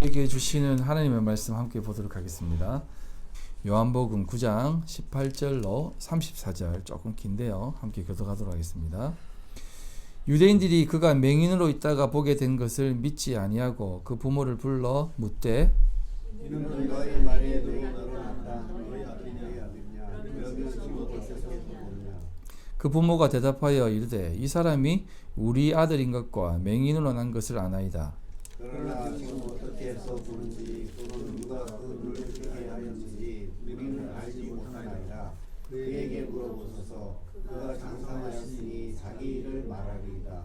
우리에게 주시는 하나님의 말씀 함께 보도록 하겠습니다. 요한복음 9장 18절로 34절 조금 긴데요. 함께 교독하도록 하겠습니다. 유대인들이 그가 맹인으로 있다가 보게 된 것을 믿지 아니하고 그 부모를 불러 묻되 이는 너희 말에 너로 났다. 너희 아들이냐 여기 지금 어디서 보느냐. 그 부모가 대답하여 이르되 이 사람이 우리 아들인 것과 맹인으로 난 것을 아나이다. 그러나 지금 어떻게 해서 보는지 또는 누가 그 눈을 뜨게 하였는지 우리는 알지 못하나이다. 그에게 물어보소서. 그가 장사하였으니 자기 일을 말하리이다.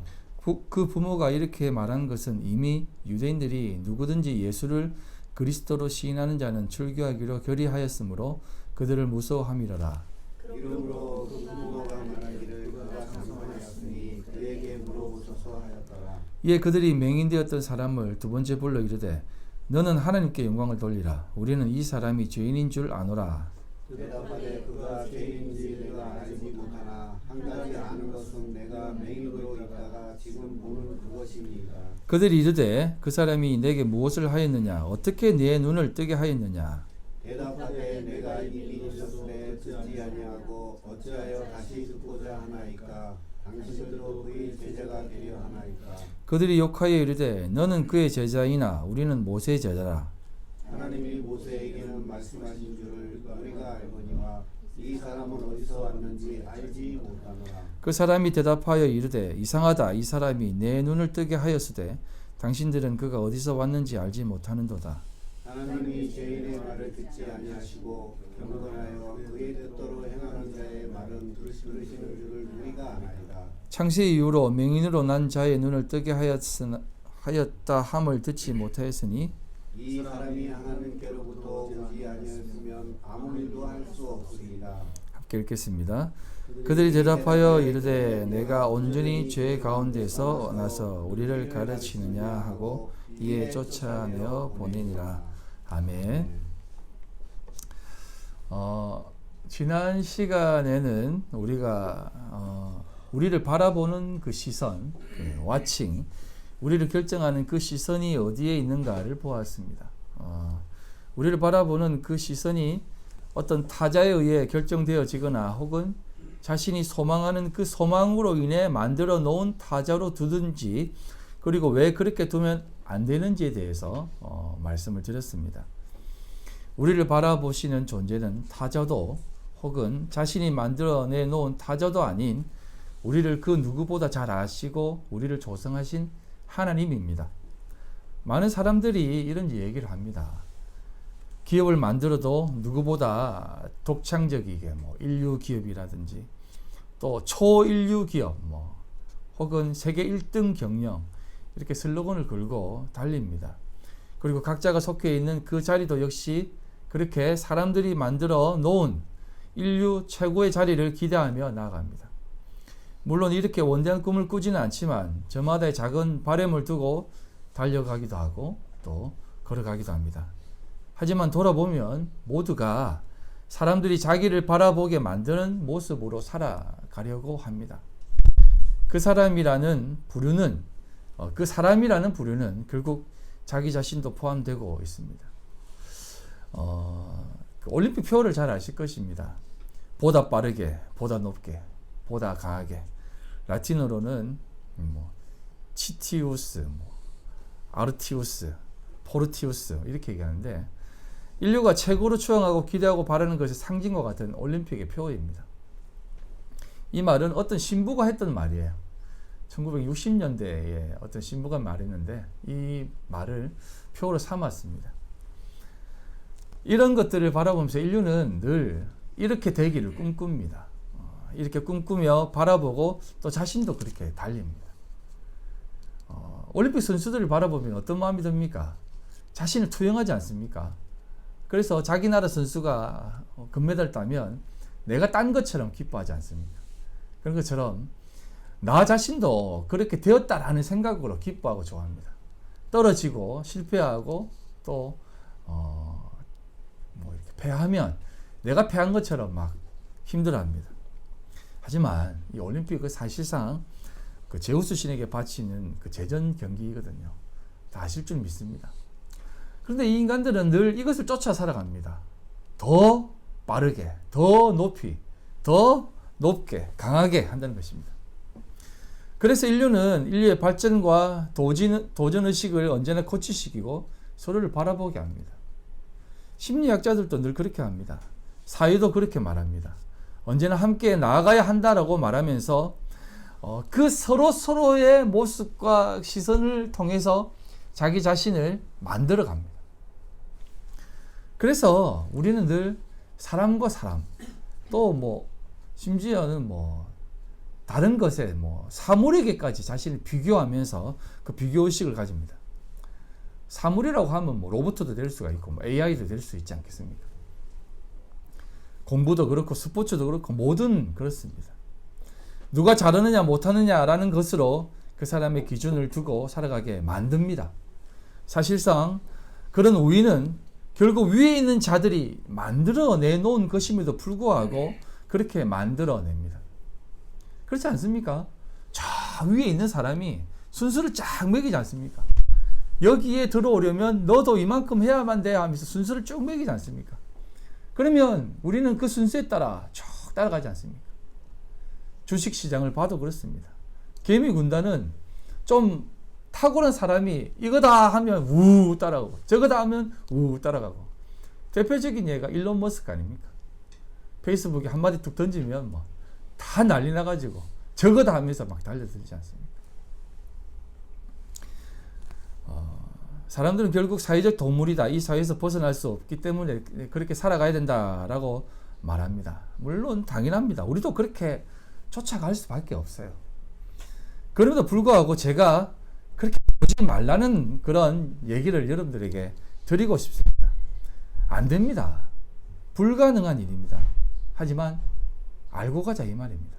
그 부모가 이렇게 말한 것은 이미 유대인들이 누구든지 예수를 그리스도로 시인하는 자는 출교하기로 결의하였으므로 그들을 무서워함이로라. 이러므로 그 부모가 말하기를 그가 장사하였으니 그에게 물어보소서 하였더라. 이에 그들이 맹인되었던 사람을 두 번째 불러 이르되 너는 하나님께 영광을 돌리라. 우리는 이 사람이 죄인인 줄 아노라. 대답하되 그가 죄인인지 내가 알지 못하나 한 가지 아는 것은 내가 맹인으로 있다가 지금 보는 그것입니다. 그들이 이르되 그 사람이 내게 무엇을 하였느냐? 어떻게 네 눈을 뜨게 하였느냐? 대답하되 내가 이미 있었으되 듣지 아니하고 어찌하여 다시 듣고자 하나이까? 당신들도 그의 제자가 되려 하나이까? 그들이 욕하여 이르되 너는 그의 제자이나 우리는 모세의 제자라. 하나님이 모세에게는 말씀하신 줄을 우리가 알거니와 이 사람은 어디서 왔는지 알지 못하노라. 그 사람이 대답하여 이르되 이상하다. 이 사람이 내 눈을 뜨게 하였으되 당신들은 그가 어디서 왔는지 알지 못하는도다. 하나님이 죄인의 말을 듣지 아니하시고 경건하여 그의 뜻대로 행하는 자의 말은 들으시는 줄을 우리가 아나이다. 창세 이후로 맹인으로 난 자의 눈을 뜨게 하였다 함을 듣지 못하였으니 이 사람이 하나님께로부터 오지 아니하였으면 아무 일도 할 수 없으리이다. 함께 읽겠습니다. 그들이 대답하여 이르되 내가 온전히 죄 가운데서 나서 우리를 가르치느냐 하고 이에 쫓아내어 보내니라. 아멘. 지난 시간에는 우리가 우리를 바라보는 그 시선, 와칭, 우리를 결정하는 그 시선이 어디에 있는가를 보았습니다. 우리를 바라보는 그 시선이 어떤 타자에 의해 결정되어지거나 혹은 자신이 소망하는 그 소망으로 인해 만들어 놓은 타자로 두든지 그리고 왜 그렇게 두면 안 되는지에 대해서 말씀을 드렸습니다. 우리를 바라보시는 존재는 타자도 혹은 자신이 만들어내 놓은 타자도 아닌 우리를 그 누구보다 잘 아시고 우리를 조성하신 하나님입니다. 많은 사람들이 이런 얘기를 합니다. 기업을 만들어도 누구보다 독창적이게 인류 기업이라든지 또 초인류 기업 혹은 세계 1등 경영 이렇게 슬로건을 걸고 달립니다. 그리고 각자가 속해 있는 그 자리도 역시 그렇게 사람들이 만들어 놓은 인류 최고의 자리를 기대하며 나아갑니다. 물론 이렇게 원대한 꿈을 꾸지는 않지만 저마다의 작은 바람을 두고 달려가기도 하고 또 걸어가기도 합니다. 하지만 돌아보면 모두가 사람들이 자기를 바라보게 만드는 모습으로 살아가려고 합니다. 그 사람이라는 부류는 결국 자기 자신도 포함되고 있습니다. 올림픽 표를 잘 아실 것입니다. 보다 빠르게, 보다 높게, 보다 강하게. 라틴어로는 치티우스, 아르티우스, 포르티우스 이렇게 얘기하는데 인류가 최고로 추앙하고 기대하고 바라는 것이 상징과 같은 올림픽의 표입니다. 이 말은 어떤 신부가 했던 말이에요. 1960년대에 어떤 신부가 말했는데 이 말을 표로 삼았습니다. 이런 것들을 바라보면서 인류는 늘 이렇게 되기를 꿈꿉니다. 이렇게 꿈꾸며 바라보고 또 자신도 그렇게 달립니다. 올림픽 선수들을 바라보면 어떤 마음이 듭니까? 자신을 투영하지 않습니까? 그래서 자기 나라 선수가 금메달 따면 내가 딴 것처럼 기뻐하지 않습니까? 그런 것처럼 나 자신도 그렇게 되었다라는 생각으로 기뻐하고 좋아합니다. 떨어지고 실패하고 또 이렇게 패하면 내가 패한 것처럼 막 힘들어합니다. 하지만 이 올림픽은 사실상 그 제우스 신에게 바치는 그 제전 경기이거든요. 다 아실 줄 믿습니다. 그런데 이 인간들은 늘 이것을 쫓아 살아갑니다. 더 빠르게, 더 높이, 더 높게, 강하게 한다는 것입니다. 그래서 인류의 발전과 도전의식을 언제나 코치시키고 서로를 바라보게 합니다. 심리학자들도 늘 그렇게 합니다. 사회도 그렇게 말합니다. 언제나 함께 나아가야 한다라고 말하면서 그 서로의 모습과 시선을 통해서 자기 자신을 만들어 갑니다. 그래서 우리는 늘 사람과 사람, 또 심지어는 다른 것에 사물에게까지 자신을 비교하면서 그 비교의식을 가집니다. 사물이라고 하면 로봇도 될 수가 있고 AI도 될 수 있지 않겠습니까? 공부도 그렇고 스포츠도 그렇고 뭐든 그렇습니다. 누가 잘하느냐 못하느냐라는 것으로 그 사람의 기준을 두고 살아가게 만듭니다. 사실상 그런 우위는 결국 위에 있는 자들이 만들어내 놓은 것임에도 불구하고 그렇게 만들어냅니다. 그렇지 않습니까? 저 위에 있는 사람이 순수를 쫙 매기지 않습니까? 여기에 들어오려면 너도 이만큼 해야만 돼 하면서 순수를 쭉 매기지 않습니까? 그러면 우리는 그 순수에 따라 쭉 따라가지 않습니까? 주식시장을 봐도 그렇습니다. 개미 군단은 좀 탁월한 사람이 이거다 하면 우 따라가고 저거다 하면 우 따라가고, 대표적인 예가 일론 머스크 아닙니까? 페이스북에 한마디 툭 던지면 다 난리 나가지고 저거다 하면서 막 달려들지 않습니까? 사람들은 결국 사회적 동물이다. 이 사회에서 벗어날 수 없기 때문에 그렇게 살아가야 된다라고 말합니다. 물론 당연합니다. 우리도 그렇게 쫓아갈 수밖에 없어요. 그럼에도 불구하고 제가 그렇게 보지 말라는 그런 얘기를 여러분들에게 드리고 싶습니다. 안 됩니다. 불가능한 일입니다. 하지만 알고 가자 이 말입니다.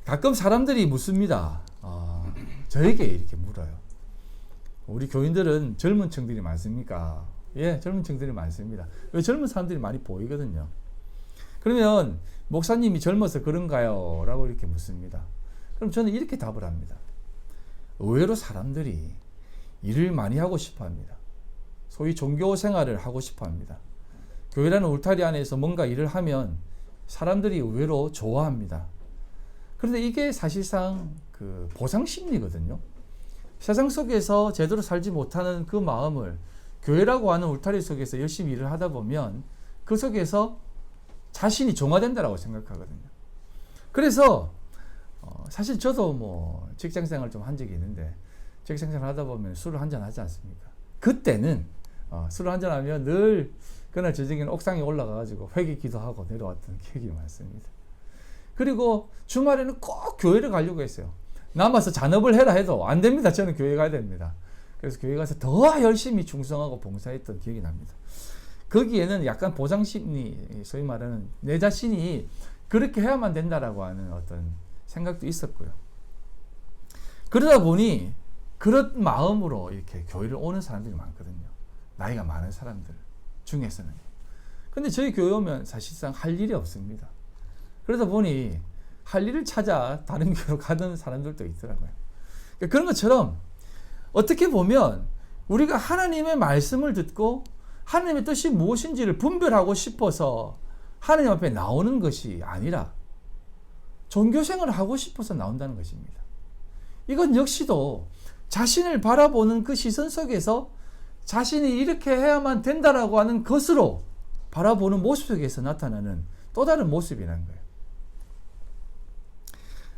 가끔 사람들이 묻습니다. 저에게 이렇게 물어요. 우리 교인들은 젊은 층들이 많습니까? 예, 젊은 층들이 많습니다. 왜 젊은 사람들이 많이 보이거든요. 그러면 목사님이 젊어서 그런가요? 라고 이렇게 묻습니다. 그럼 저는 이렇게 답을 합니다. 의외로 사람들이 일을 많이 하고 싶어 합니다. 소위 종교 생활을 하고 싶어 합니다. 교회라는 울타리 안에서 뭔가 일을 하면 사람들이 의외로 좋아합니다. 그런데 이게 사실상 그 보상 심리거든요. 세상 속에서 제대로 살지 못하는 그 마음을 교회라고 하는 울타리 속에서 열심히 일을 하다 보면 그 속에서 자신이 정화된다라고 생각하거든요. 그래서 사실 저도 직장생활 좀 한 적이 있는데, 직장생활 하다 보면 술을 한잔 하지 않습니까? 그때는 술을 한잔 하면 늘 그날 저녁에는 옥상에 올라가가지고 회개 기도하고 내려왔던 기억이 많습니다. 그리고 주말에는 꼭 교회를 가려고 했어요. 남아서 잔업을 해라 해도 안 됩니다. 저는 교회 가야 됩니다. 그래서 교회 가서 더 열심히 충성하고 봉사했던 기억이 납니다. 거기에는 약간 보상심리, 소위 말하는 내 자신이 그렇게 해야만 된다라고 하는 어떤 생각도 있었고요. 그러다 보니 그런 마음으로 이렇게 교회를 오는 사람들이 많거든요. 나이가 많은 사람들 중에서는. 근데 저희 교회 오면 사실상 할 일이 없습니다. 그러다 보니 할 일을 찾아 다른 교회로 가는 사람들도 있더라고요. 그러니까 그런 것처럼 어떻게 보면 우리가 하나님의 말씀을 듣고 하나님의 뜻이 무엇인지를 분별하고 싶어서 하나님 앞에 나오는 것이 아니라 종교생활을 하고 싶어서 나온다는 것입니다. 이건 역시도 자신을 바라보는 그 시선 속에서 자신이 이렇게 해야만 된다라고 하는 것으로 바라보는 모습 속에서 나타나는 또 다른 모습이라는 거예요.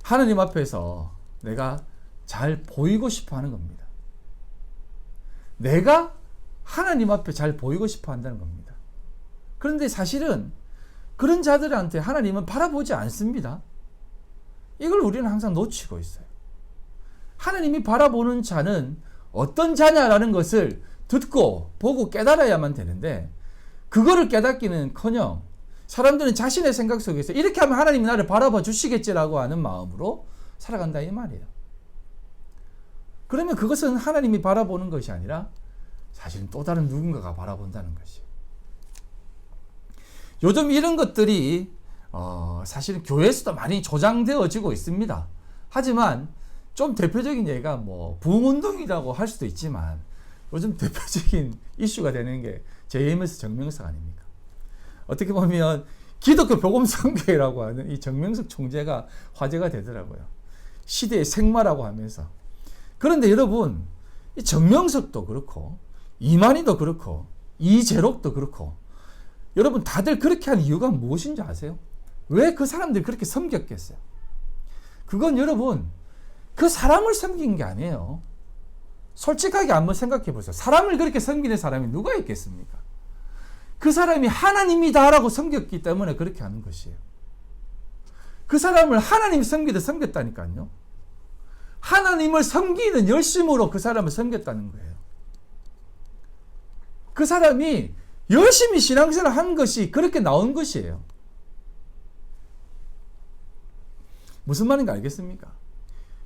하나님 앞에서 내가 잘 보이고 싶어 하는 겁니다. 내가 하나님 앞에 잘 보이고 싶어 한다는 겁니다. 그런데 사실은 그런 자들한테 하나님은 바라보지 않습니다. 이걸 우리는 항상 놓치고 있어요. 하나님이 바라보는 자는 어떤 자냐라는 것을 듣고 보고 깨달아야만 되는데, 그거를 깨닫기는커녕 사람들은 자신의 생각 속에서 이렇게 하면 하나님이 나를 바라봐 주시겠지라고 하는 마음으로 살아간다 이 말이에요. 그러면 그것은 하나님이 바라보는 것이 아니라 사실은 또 다른 누군가가 바라본다는 것이에요. 요즘 이런 것들이 사실은 교회에서도 많이 조장되어지고 있습니다. 하지만 좀 대표적인 예가 부흥운동이라고 할 수도 있지만, 요즘 대표적인 이슈가 되는 게 JMS 정명석 아닙니까? 어떻게 보면 기독교 복음성교회라고 하는 이 정명석 총재가 화제가 되더라고요. 시대의 생마라고 하면서. 그런데 여러분, 이 정명석도 그렇고 이만희도 그렇고 이재록도 그렇고 여러분 다들 그렇게 한 이유가 무엇인지 아세요? 왜 그 사람들이 그렇게 섬겼겠어요? 그건 여러분 그 사람을 섬긴 게 아니에요. 솔직하게 한번 생각해 보세요. 사람을 그렇게 섬기는 사람이 누가 있겠습니까? 그 사람이 하나님이다라고 섬겼기 때문에 그렇게 하는 것이에요. 그 사람을 하나님이 섬기듯 섬겼다니까요. 하나님을 섬기는 열심으로 그 사람을 섬겼다는 거예요. 그 사람이 열심히 신앙생활을 한 것이 그렇게 나온 것이에요. 무슨 말인가 알겠습니까?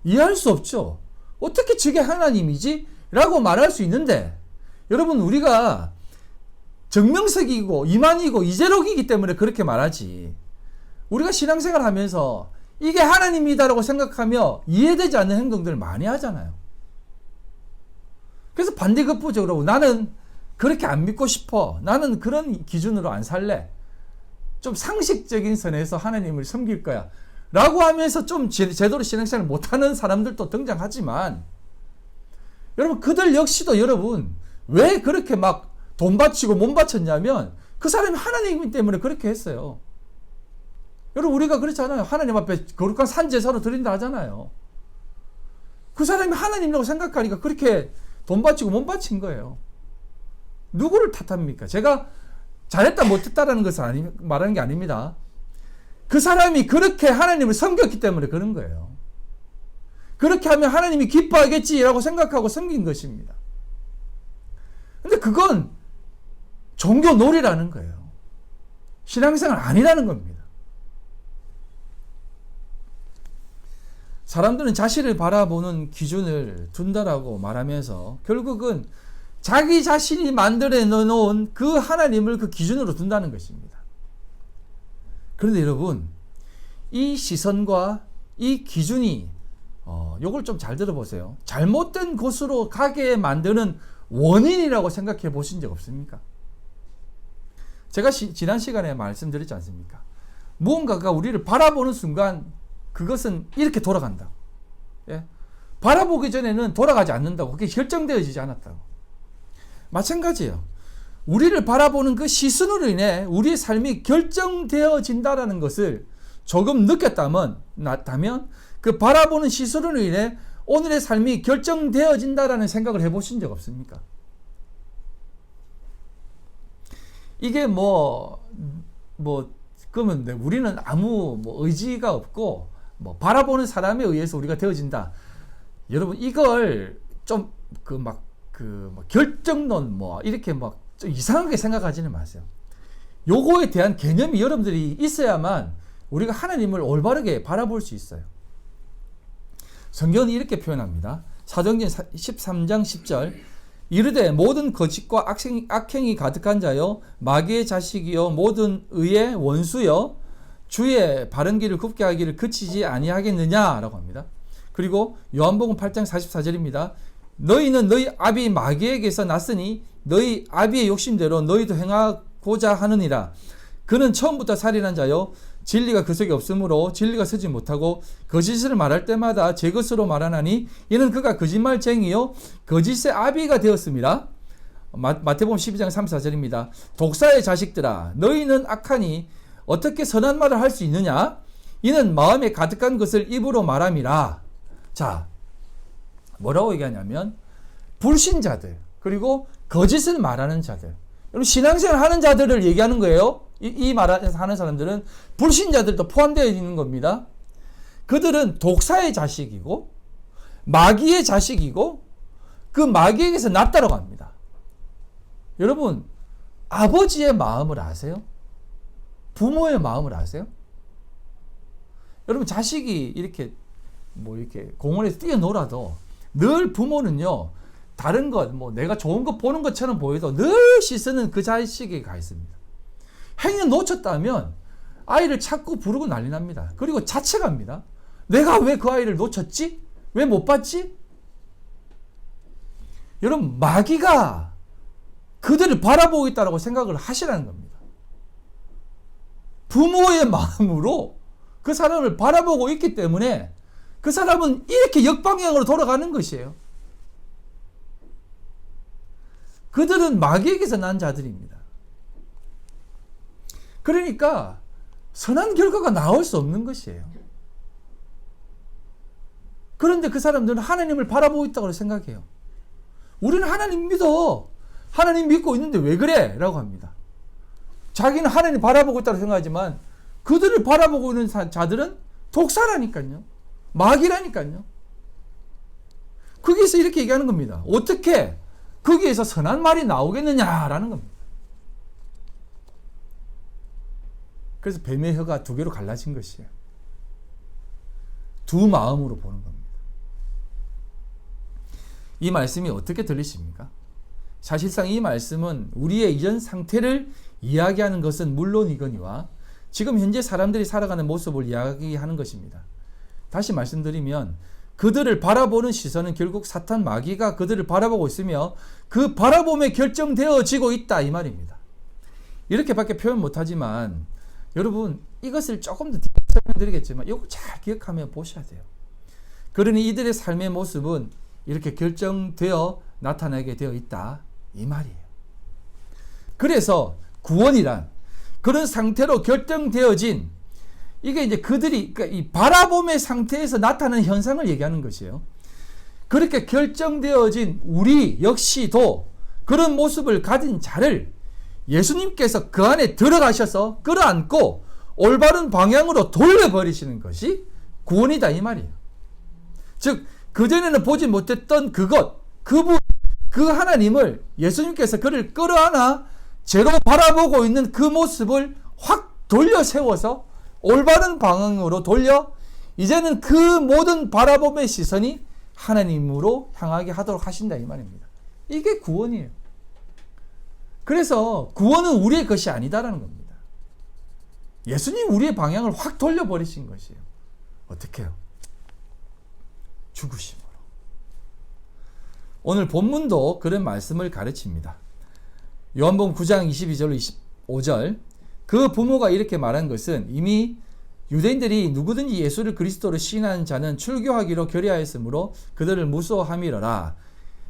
이해할 수 없죠. 어떻게 저게 하나님이지? 라고 말할 수 있는데 여러분 우리가 정명석이고 이만희고 이재록이기 때문에 그렇게 말하지 우리가 신앙생활 하면서 이게 하나님이다라고 생각하며 이해되지 않는 행동들을 많이 하잖아요. 그래서 반대급부적으로 나는 그렇게 안 믿고 싶어. 나는 그런 기준으로 안 살래. 좀 상식적인 선에서 하나님을 섬길 거야. 라고 하면서 좀 제대로 신앙생활을 못하는 사람들도 등장하지만 여러분 그들 역시도 여러분 왜 그렇게 막 돈 바치고 몸 바쳤냐면 그 사람이 하나님 때문에 그렇게 했어요. 여러분 우리가 그렇잖아요. 하나님 앞에 거룩한 산제사로 드린다 하잖아요. 그 사람이 하나님이라고 생각하니까 그렇게 돈 바치고 몸 바친 거예요. 누구를 탓합니까? 제가 잘했다 못했다라는 것을 말하는 게 아닙니다. 그 사람이 그렇게 하나님을 섬겼기 때문에 그런 거예요. 그렇게 하면 하나님이 기뻐하겠지라고 생각하고 섬긴 것입니다. 근데 그건 종교 놀이라는 거예요. 신앙생활 아니라는 겁니다. 사람들은 자신을 바라보는 기준을 둔다라고 말하면서 결국은 자기 자신이 만들어 놓은 그 하나님을 그 기준으로 둔다는 것입니다. 그런데 여러분 이 시선과 이 기준이 요걸 좀 잘 들어보세요. 잘못된 곳으로 가게 만드는 원인이라고 생각해 보신 적 없습니까? 제가 지난 시간에 말씀드렸지 않습니까? 무언가가 우리를 바라보는 순간 그것은 이렇게 돌아간다. 예? 바라보기 전에는 돌아가지 않는다고. 그게 결정되어지지 않았다고. 마찬가지예요. 우리를 바라보는 그 시선으로 인해 우리의 삶이 결정되어진다라는 것을 조금 느꼈다면 그 바라보는 시선으로 인해 오늘의 삶이 결정되어진다라는 생각을 해보신 적 없습니까? 이게 그러면 우리는 아무 의지가 없고 바라보는 사람에 의해서 우리가 되어진다. 여러분 이걸 좀 결정론 이렇게 좀 이상하게 생각하지는 마세요. 요거에 대한 개념이 여러분들이 있어야만 우리가 하나님을 올바르게 바라볼 수 있어요. 성경은 이렇게 표현합니다. 사도행전 13장 10절 이르되 모든 거짓과 악행이 가득한 자여 마귀의 자식이여 모든 의의 원수여 주의 바른 길을 굽게 하기를 그치지 아니하겠느냐라고 합니다. 그리고 요한복음 8장 44절입니다. 너희는 너희 아비 마귀에게서 났으니 너희 아비의 욕심대로 너희도 행하고자 하느니라. 그는 처음부터 살인한 자요 진리가 그 속에 없으므로 진리가 서지 못하고 거짓을 말할 때마다 제 것으로 말하나니 이는 그가 거짓말쟁이요 거짓의 아비가 되었습니다. 마태복음 12장 34절입니다. 독사의 자식들아 너희는 악하니 어떻게 선한 말을 할 수 있느냐? 이는 마음에 가득한 것을 입으로 말함이라. 자, 뭐라고 얘기하냐면 불신자들 그리고 거짓을 말하는 자들. 여러분 신앙생활 하는 자들을 얘기하는 거예요. 이 말하는 사람들은 불신자들도 포함되어 있는 겁니다. 그들은 독사의 자식이고 마귀의 자식이고 그 마귀에게서 났다라고 합니다. 여러분 아버지의 마음을 아세요? 부모의 마음을 아세요? 여러분 자식이 이렇게 공원에서 뛰어놀아도 늘 부모는요 다른 것 내가 좋은 거 보는 것처럼 보여도 늘 시선은 그 자식에게 가 있습니다. 행여 놓쳤다면 아이를 찾고 부르고 난리 납니다. 그리고 자책합니다. 내가 왜 그 아이를 놓쳤지? 왜 못 봤지? 여러분, 마귀가 그들을 바라보고 있다고 생각을 하시라는 겁니다. 부모의 마음으로 그 사람을 바라보고 있기 때문에 그 사람은 이렇게 역방향으로 돌아가는 것이에요. 그들은 마귀에게서 난 자들입니다. 그러니까 선한 결과가 나올 수 없는 것이에요. 그런데 그 사람들은 하나님을 바라보고 있다고 생각해요. 우리는 하나님 믿어. 하나님 믿고 있는데 왜 그래? 라고 합니다. 자기는 하나님 바라보고 있다고 생각하지만 그들을 바라보고 있는 자들은 독사라니까요. 마귀라니까요. 거기에서 이렇게 얘기하는 겁니다. 어떻게 거기에서 선한 말이 나오겠느냐라는 겁니다. 그래서 뱀의 혀가 두 개로 갈라진 것이에요. 두 마음으로 보는 겁니다. 이 말씀이 어떻게 들리십니까? 사실상 이 말씀은 우리의 이전 상태를 이야기하는 것은 물론이거니와 지금 현재 사람들이 살아가는 모습을 이야기하는 것입니다. 다시 말씀드리면 그들을 바라보는 시선은 결국 사탄 마귀가 그들을 바라보고 있으며 그 바라봄에 결정되어지고 있다 이 말입니다. 이렇게밖에 표현 못하지만 여러분 이것을 조금 더 설명드리겠지만 이거 잘 기억하며 보셔야 돼요. 그러니 이들의 삶의 모습은 이렇게 결정되어 나타나게 되어 있다 이 말이에요. 그래서 구원이란 그런 상태로 결정되어진 이게 이제 그들이 그러니까 이 바라봄의 상태에서 나타나는 현상을 얘기하는 것이에요. 그렇게 결정되어진 우리 역시도 그런 모습을 가진 자를 예수님께서 그 안에 들어가셔서 끌어안고 올바른 방향으로 돌려버리시는 것이 구원이다 이 말이에요. 즉 그전에는 보지 못했던 그것, 그분, 그 하나님을 예수님께서 그를 끌어안아 제로 바라보고 있는 그 모습을 확 돌려 세워서 올바른 방향으로 돌려 이제는 그 모든 바라봄의 시선이 하나님으로 향하게 하도록 하신다 이 말입니다. 이게 구원이에요. 그래서 구원은 우리의 것이 아니다라는 겁니다. 예수님 우리의 방향을 확 돌려버리신 것이에요. 어떻게 해요? 죽으심으로. 오늘 본문도 그런 말씀을 가르칩니다. 요한복음 9장 22절로 25절 그 부모가 이렇게 말한 것은 이미 유대인들이 누구든지 예수를 그리스도로 시인하는 자는 출교하기로 결의하였으므로 그들을 무서워함이러라.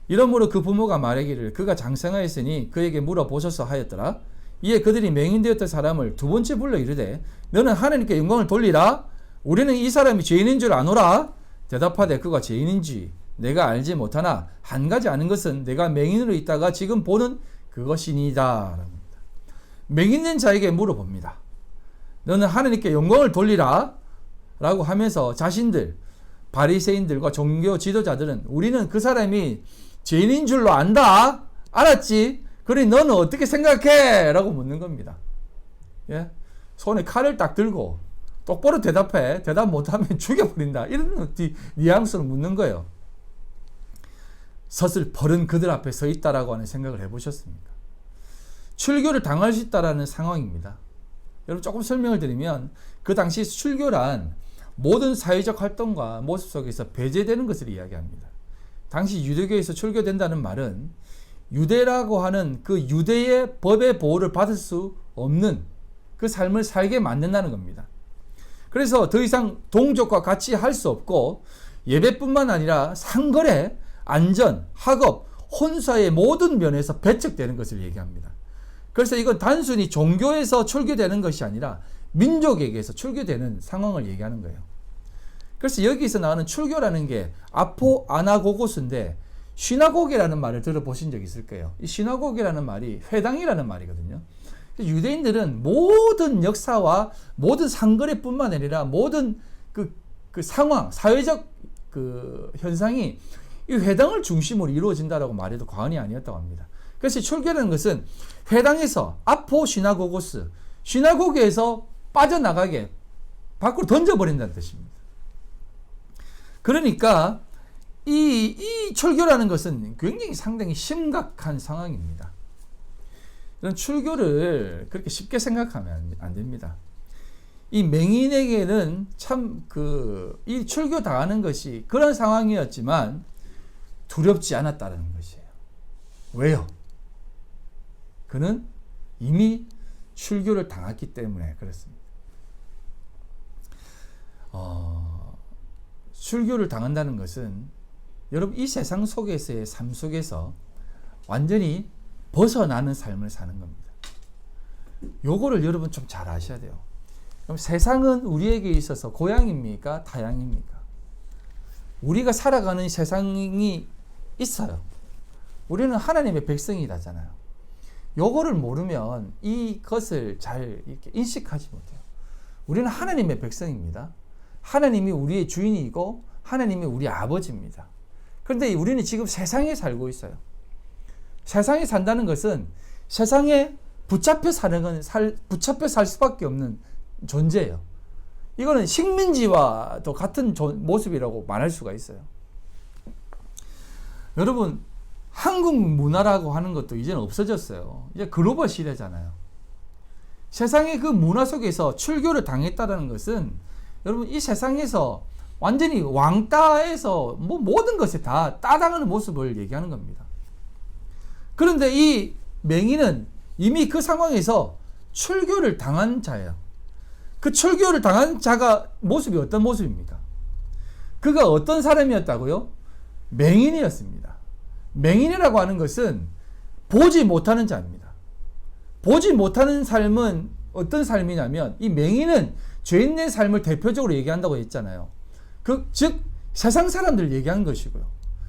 이러므로 그 부모가 말하기를 그가 장성하였으니 그에게 물어보소서 하였더라. 이에 그들이 맹인되었던 사람을 두 번째 불러 이르되 너는 하나님께 영광을 돌리라. 우리는 이 사람이 죄인인 줄 아노라. 대답하되 그가 죄인인지 내가 알지 못하나 한 가지 아는 것은 내가 맹인으로 있다가 지금 보는 그것이니이다. 맹인된 자에게 물어봅니다. 너는 하나님께 영광을 돌리라 라고 하면서 자신들 바리새인들과 종교 지도자들은 우리는 그 사람이 죄인인 줄로 안다. 알았지? 그러니 너는 어떻게 생각해? 라고 묻는 겁니다. 예? 손에 칼을 딱 들고 똑바로 대답해. 대답 못하면 죽여버린다. 이런 뉘앙스로 묻는 거예요. 서슬퍼른 그들 앞에 서 있다라고 하는 생각을 해보셨습니까? 출교를 당할 수 있다라는 상황입니다. 여러분 조금 설명을 드리면 그 당시 출교란 모든 사회적 활동과 모습 속에서 배제되는 것을 이야기합니다. 당시 유대교에서 출교된다는 말은 유대라고 하는 그 유대의 법의 보호를 받을 수 없는 그 삶을 살게 만든다는 겁니다. 그래서 더 이상 동족과 같이 할 수 없고 예배뿐만 아니라 상거래, 안전, 학업, 혼사의 모든 면에서 배척되는 것을 얘기합니다. 그래서 이건 단순히 종교에서 출교되는 것이 아니라 민족에게서 출교되는 상황을 얘기하는 거예요. 그래서 여기서 나오는 출교라는 게 아포 아나고고스인데 시나고게라는 말을 들어보신 적 있을 거예요. 이 시나고게라는 말이 회당이라는 말이거든요. 유대인들은 모든 역사와 모든 상거래뿐만 아니라 모든 그 상황, 사회적 그 현상이 이 회당을 중심으로 이루어진다라고 말해도 과언이 아니었다고 합니다. 그래서 출교라는 것은 회당에서 아포 시나고고스, 시나고게에서 빠져나가게 밖으로 던져버린다는 뜻입니다. 그러니까 이 출교라는 것은 굉장히 상당히 심각한 상황입니다. 이런 출교를 그렇게 쉽게 생각하면 안 됩니다. 이 맹인에게는 참 이 출교 당하는 것이 그런 상황이었지만 두렵지 않았다는 것이에요. 왜요? 그는 이미 출교를 당했기 때문에 그렇습니다. 출교를 당한다는 것은 여러분 이 세상 속에서의 삶 속에서 완전히 벗어나는 삶을 사는 겁니다. 요거를 여러분 좀 잘 아셔야 돼요. 그럼 세상은 우리에게 있어서 고향입니까? 타향입니까? 우리가 살아가는 세상이 있어요. 우리는 하나님의 백성이라잖아요. 요거를 모르면 이것을 잘 이렇게 인식하지 못해요. 우리는 하나님의 백성입니다. 하나님이 우리의 주인이고 하나님이 우리 아버지입니다. 그런데 우리는 지금 세상에 살고 있어요. 세상에 산다는 것은 세상에 붙잡혀 살 수밖에 없는 존재예요. 이거는 식민지와도 같은 모습이라고 말할 수가 있어요. 여러분, 한국 문화라고 하는 것도 이제는 없어졌어요. 이제 글로벌 시대잖아요. 세상의 그 문화 속에서 출교를 당했다는 것은 여러분 이 세상에서 완전히 왕따에서 모든 것에 다 따당하는 모습을 얘기하는 겁니다. 그런데 이 맹인은 이미 그 상황에서 출교를 당한 자예요. 그 출교를 당한 자가 모습이 어떤 모습입니까? 그가 어떤 사람이었다고요? 맹인이었습니다. 맹인이라고 하는 것은 보지 못하는 자입니다. 보지 못하는 삶은 어떤 삶이냐면 이 맹인은 죄인의 삶을 대표적으로 얘기한다고 했잖아요. 즉 세상 사람들 얘기한 것이고요.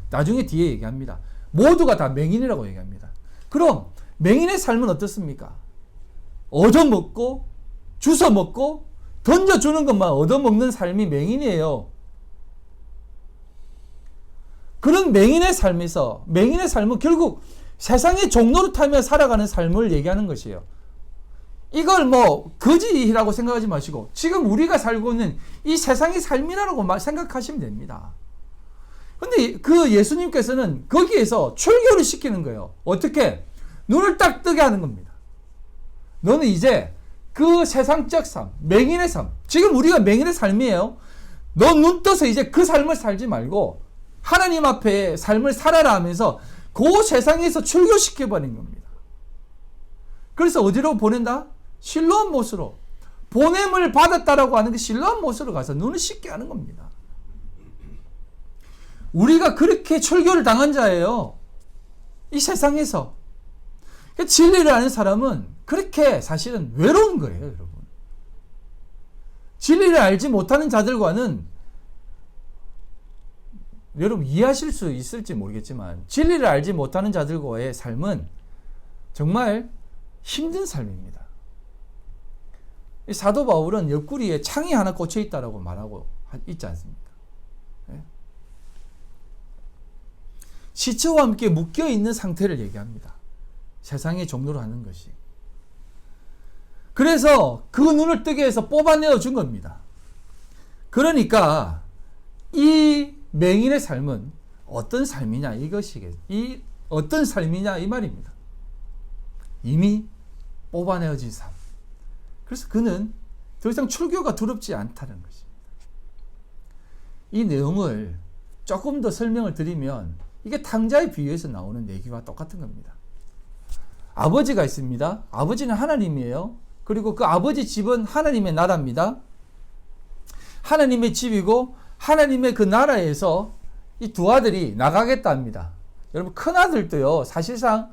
나중에 뒤에 얘기합니다. 모두가 다 맹인이라고 얘기합니다. 그럼 맹인의 삶은 어떻습니까? 얻어먹고 주워먹고 던져주는 것만 얻어먹는 삶이 맹인이에요. 그런 맹인의 삶에서 맹인의 삶은 결국 세상의 종로를 타며 살아가는 삶을 얘기하는 것이에요. 이걸 거지라고 생각하지 마시고 지금 우리가 살고 있는 이 세상의 삶이라고 생각하시면 됩니다. 근데 그 예수님께서는 거기에서 출교를 시키는 거예요. 어떻게? 눈을 딱 뜨게 하는 겁니다. 너는 이제 그 세상적 삶, 맹인의 삶, 지금 우리가 맹인의 삶이에요. 너 눈 떠서 이제 그 삶을 살지 말고 하나님 앞에 삶을 살아라 하면서 그 세상에서 출교시켜버린 겁니다. 그래서 어디로 보낸다? 실로암 못으로. 보냄을 받았다라고 하는 게 실로암 못으로 가서 눈을 씻게 하는 겁니다. 우리가 그렇게 출교를 당한 자예요. 이 세상에서. 진리를 아는 사람은 그렇게 사실은 외로운 거예요, 여러분. 진리를 알지 못하는 자들과는 여러분 이해하실 수 있을지 모르겠지만 진리를 알지 못하는 자들과의 삶은 정말 힘든 삶입니다. 사도 바울은 옆구리에 창이 하나 꽂혀 있다라고 말하고 있지 않습니까? 네? 시체와 함께 묶여 있는 상태를 얘기합니다. 세상의 종로로 하는 것이. 그래서 그 눈을 뜨게 해서 뽑아내어 준 겁니다. 그러니까 이 맹인의 삶은 어떤 삶이냐 이 어떤 삶이냐 이 말입니다. 이미 뽑아내어진 삶. 그래서 그는 더 이상 출교가 두렵지 않다는 것입니다. 이 내용을 조금 더 설명을 드리면 이게 탕자의 비유에서 나오는 얘기와 똑같은 겁니다. 아버지가 있습니다. 아버지는 하나님이에요. 그리고 그 아버지 집은 하나님의 나라입니다. 하나님의 집이고 하나님의 그 나라에서 이 두 아들이 나가겠다 합니다. 여러분 큰 아들도요 사실상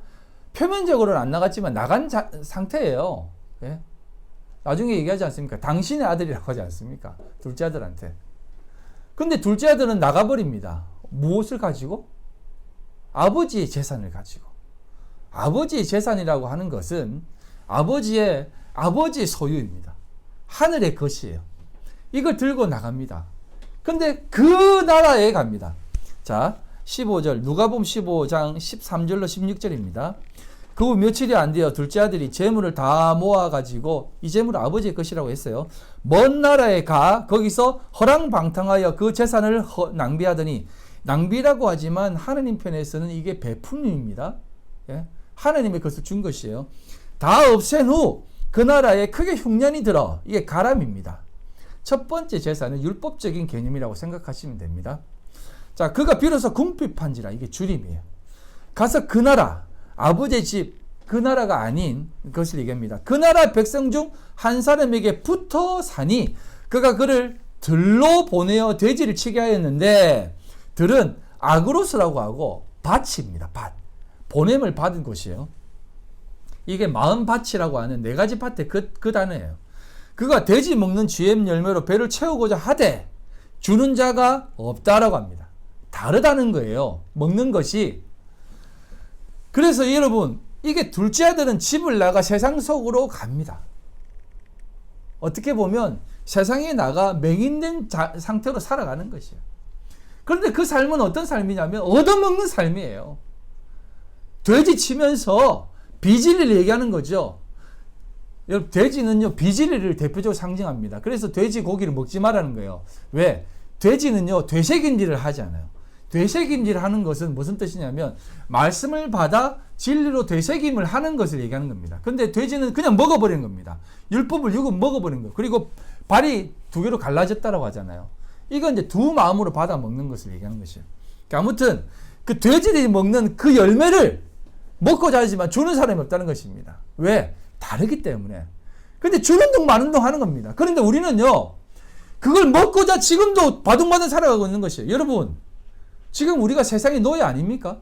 표면적으로는 안 나갔지만 나간 상태예요. 예? 나중에 얘기하지 않습니까? 당신의 아들이라고 하지 않습니까? 둘째 아들한테. 근데 둘째 아들은 나가버립니다. 무엇을 가지고? 아버지의 재산을 가지고. 아버지의 재산이라고 하는 것은 아버지의 소유입니다. 하늘의 것이에요. 이걸 들고 나갑니다. 근데 그 나라에 갑니다. 자, 15절, 누가복음 15장 13절로 16절입니다. 그 후 며칠이 안 되어 둘째 아들이 재물을 다 모아가지고 이 재물은 아버지의 것이라고 했어요. 먼 나라에 가 거기서 허랑방탕하여 그 재산을 낭비하더니, 낭비라고 하지만 하나님 편에서는 이게 베품입니다. 예? 하나님의 것을 준 것이에요. 다 없앤 후 그 나라에 크게 흉년이 들어, 이게 가람입니다. 첫 번째 제사는 율법적인 개념이라고 생각하시면 됩니다. 자, 그가 비로소 궁핍한지라, 이게 줄임이에요. 가서 그 나라, 아버지의 집, 그 나라가 아닌 것을 얘기합니다. 그 나라 백성 중 한 사람에게 붙어 사니 그가 그를 들로 보내어 돼지를 치게 하였는데, 들은 아그로스라고 하고 밭입니다. 밭. 보냄을 받은 곳이에요. 이게 마음밭이라고 하는 네 가지 밭의 그 단어예요. 그가 돼지 먹는 쥐의 열매로 배를 채우고자 하되 주는 자가 없다라고 합니다. 다르다는 거예요. 먹는 것이. 그래서 여러분, 이게 둘째 아들은 집을 나가 세상 속으로 갑니다. 어떻게 보면 세상에 나가 맹인된 상태로 살아가는 것이에요. 그런데 그 삶은 어떤 삶이냐면 얻어먹는 삶이에요. 돼지 치면서 비진리를 얘기하는 거죠. 여러분, 돼지는요, 비진리를 대표적으로 상징합니다. 그래서 돼지 고기를 먹지 말라는 거예요. 왜? 돼지는요, 되새김질을 하지 않아요. 되새김질을 하는 것은 무슨 뜻이냐면 말씀을 받아 진리로 되새김을 하는 것을 얘기하는 겁니다. 근데 돼지는 그냥 먹어버리는 겁니다. 율법을 육은 먹어버리는 거예요. 그리고 발이 두 개로 갈라졌다라고 하잖아요. 이건 이제 두 마음으로 받아 먹는 것을 얘기하는 것이에요. 그러니까 아무튼 그 돼지들이 먹는 그 열매를 먹고자 하지만 주는 사람이 없다는 것입니다. 왜? 다르기 때문에. 근데 주는 동 마는 동 하는 겁니다. 그런데 우리는요, 그걸 먹고자 지금도 바둥바둥 살아가고 있는 것이에요. 여러분, 지금 우리가 세상의 노예 아닙니까?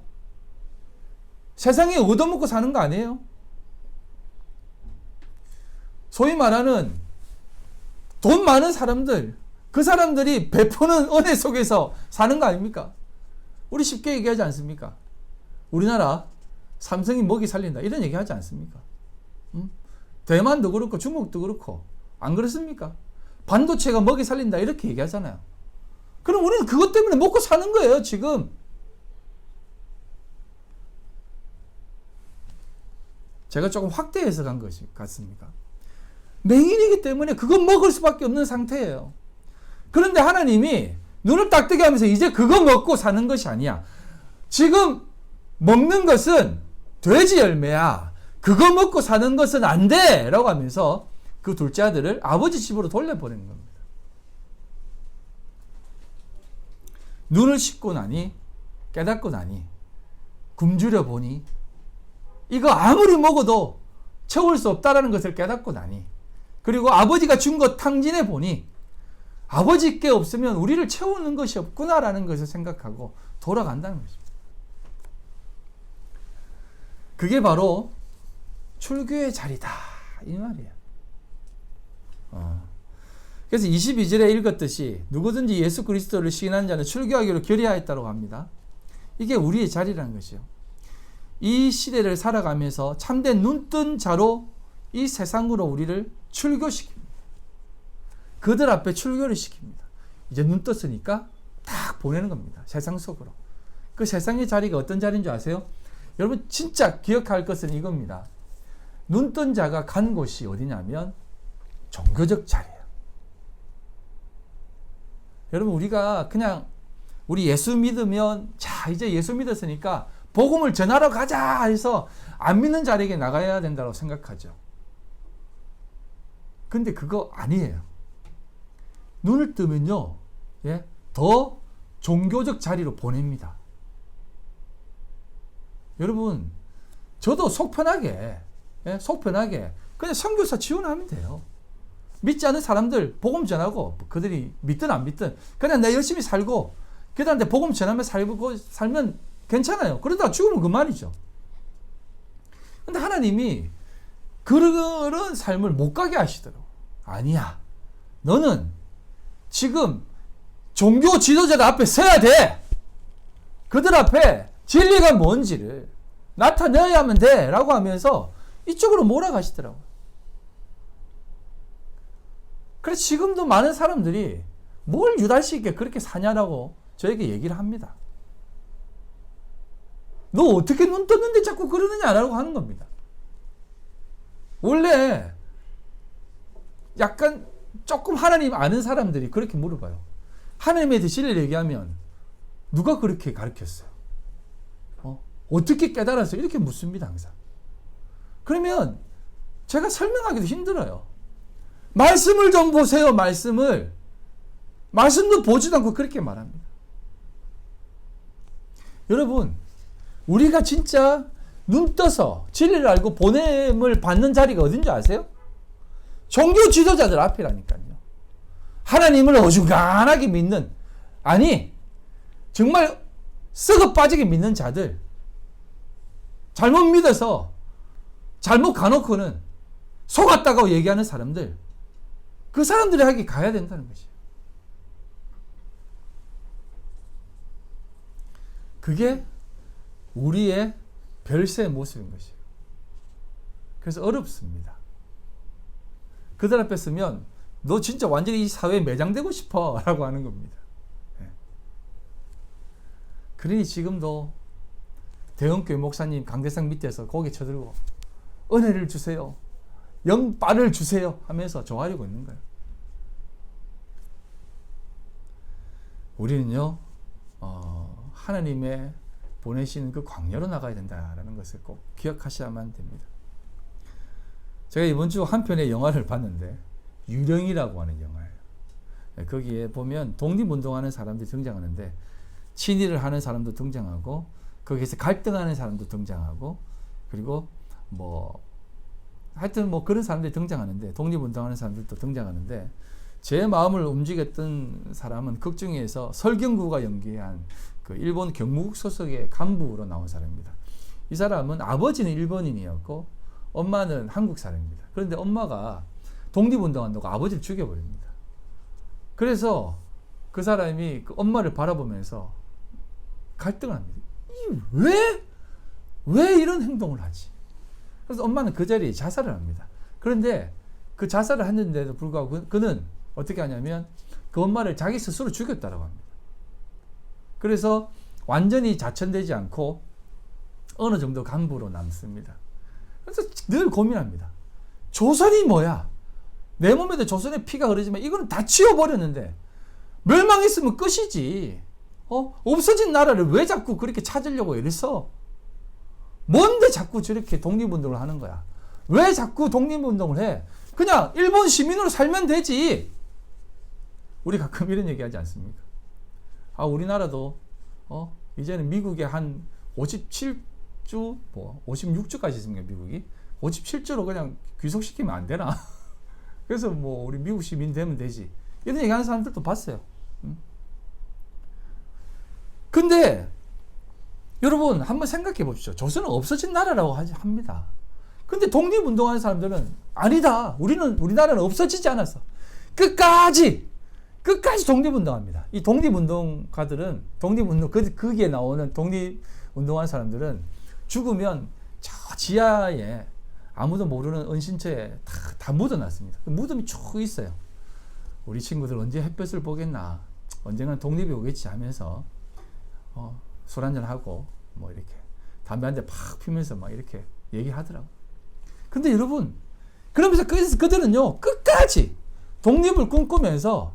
세상에 얻어먹고 사는 거 아니에요? 소위 말하는 돈 많은 사람들, 그 사람들이 베푸는 은혜 속에서 사는 거 아닙니까? 우리 쉽게 얘기하지 않습니까? 우리나라 삼성이 먹이 살린다, 이런 얘기 하지 않습니까? 대만도 그렇고 중국도 그렇고, 안 그렇습니까? 반도체가 먹이 살린다, 이렇게 얘기하잖아요. 그럼 우리는 그것 때문에 먹고 사는 거예요, 지금. 제가 조금 확대 해석한 것이 같습니까? 맹인이기 때문에 그거 먹을 수밖에 없는 상태예요. 그런데 하나님이 눈을 딱 뜨게 하면서 이제 그거 먹고 사는 것이 아니야. 지금 먹는 것은 돼지 열매야. 그거 먹고 사는 것은 안 돼! 라고 하면서 그 둘째 아들을 아버지 집으로 돌려보내는 겁니다. 눈을 씻고 나니, 깨닫고 나니, 굶주려 보니, 이거 아무리 먹어도 채울 수 없다라는 것을 깨닫고 나니, 그리고 아버지가 준 것 탕진해 보니, 아버지께 없으면 우리를 채우는 것이 없구나라는 것을 생각하고 돌아간다는 것입니다. 그게 바로 출교의 자리다, 이 말이에요. 그래서 22절에 읽었듯이 누구든지 예수 그리스도를 시인하는 자는 출교하기로 결의하였다고 합니다. 이게 우리의 자리라는 것이요. 이 시대를 살아가면서 참된 눈뜬 자로 이 세상으로 우리를 출교시킵니다. 그들 앞에 출교를 시킵니다. 이제 눈 떴으니까 딱 보내는 겁니다. 세상 속으로. 그 세상의 자리가 어떤 자리인 줄 아세요? 여러분 진짜 기억할 것은 이겁니다. 눈뜬 자가 간 곳이 어디냐면 종교적 자리예요. 여러분, 우리가 그냥 우리 예수 믿으면, 자, 이제 예수 믿었으니까 복음을 전하러 가자 해서 안 믿는 자리에게 나가야 된다고 생각하죠. 근데 그거 아니에요. 눈을 뜨면요, 예, 더 종교적 자리로 보냅니다. 여러분, 저도 속 편하게 그냥 선교사 지원하면 돼요. 믿지 않는 사람들 복음 전하고, 그들이 믿든 안 믿든 그냥 내 열심히 살고 그들한테 복음 전하며 살면 괜찮아요. 그러다가 죽으면 그만이죠. 근데 하나님이 그런 삶을 못 가게 하시더라고. 아니야, 너는 지금 종교 지도자들 앞에 서야 돼. 그들 앞에 진리가 뭔지를 나타내야만 돼 라고 하면서 이쪽으로 몰아가시더라고요. 그래서 지금도 많은 사람들이 뭘 유달시 있게 그렇게 사냐라고 저에게 얘기를 합니다. 너 어떻게 눈 떴는데 자꾸 그러느냐라고 하는 겁니다. 원래 약간 조금 하나님 아는 사람들이 그렇게 물어봐요. 하나님에 대해 진리를 얘기하면 누가 그렇게 가르쳤어요? 어떻게 깨달았어요? 이렇게 묻습니다, 항상. 그러면 제가 설명하기도 힘들어요. 말씀을 좀 보세요, 말씀을. 말씀도 보지도 않고 그렇게 말합니다. 여러분, 우리가 진짜 눈 떠서 진리를 알고 보냄을 받는 자리가 어딘지 아세요? 종교 지도자들 앞이라니까요. 하나님을 어중간하게 믿는, 아니 정말 썩어 빠지게 믿는 자들, 잘못 믿어서 잘못 가놓고는 속았다고 얘기하는 사람들, 그 사람들에게 가야 된다는 것이에요. 그게 우리의 별세의 모습인 것이에요. 그래서 어렵습니다. 그들 앞에 서면 너 진짜 완전히 이 사회에 매장되고 싶어 라고 하는 겁니다. 그러니 지금도 대형교회 목사님 강대상 밑에서 고개 쳐들고 은혜를 주세요, 영빨을 주세요 하면서 좋아하려고 있는 거예요. 우리는요 하나님의 보내시는 그 광야로 나가야 된다라는 것을 꼭 기억하셔야만 됩니다. 제가 이번 주 한 편의 영화를 봤는데 유령이라고 하는 영화예요. 거기에 보면 독립운동하는 사람들이 등장하는데 친일을 하는 사람도 등장하고 거기에서 갈등하는 사람도 등장하고 그리고 하여튼 그런 사람들이 등장하는데 독립운동하는 사람들도 등장하는데 제 마음을 움직였던 사람은 극 중에서 설경구가 연기한 그 일본 경무국 소속의 간부로 나온 사람입니다. 이 사람은 아버지는 일본인이었고 엄마는 한국 사람입니다. 그런데 엄마가 독립운동한다고 아버지를 죽여버립니다. 그래서 그 사람이 그 엄마를 바라보면서 갈등을 합니다. 왜 이런 행동을 하지? 그래서 엄마는 그 자리에 자살을 합니다. 그런데 그 자살을 했는데도 불구하고 그는 어떻게 하냐면 그 엄마를 자기 스스로 죽였다고 합니다. 그래서 완전히 자천되지 않고 어느 정도 간부로 남습니다. 그래서 늘 고민합니다. 조선이 뭐야? 내 몸에도 조선의 피가 흐르지만 이거는 다 치워버렸는데 멸망했으면 끝이지. 없어진 나라를 왜 자꾸 그렇게 찾으려고 이랬어? 뭔데 자꾸 저렇게 독립운동을 하는 거야? 왜 자꾸 독립운동을 해? 그냥 일본 시민으로 살면 되지. 우리 가끔 이런 얘기 하지 않습니까? 우리나라도 이제는 미국의 한 57주 56주까지 있습니까? 미국이 57주로 그냥 귀속시키면 안 되나? 그래서 우리 미국 시민 되면 되지. 이런 얘기하는 사람들도 봤어요. 근데 여러분 한번 생각해 보십시오. 조선은 없어진 나라라고 합니다. 근데 독립운동하는 사람들은 아니다. 우리나라는 없어지지 않았어. 끝까지 독립운동합니다. 이 독립운동가들은 거기에 나오는 독립운동하는 사람들은 죽으면 저 지하에 아무도 모르는 은신처에 다 묻어놨습니다. 무덤이 쭉 있어요. 우리 친구들 언제 햇볕을 보겠나, 언젠가 독립이 오겠지 하면서 술 한잔 하고 이렇게 담배 한 대 팍 피면서 막 이렇게 얘기하더라고. 근데 여러분, 그러면서 그들은요 끝까지 독립을 꿈꾸면서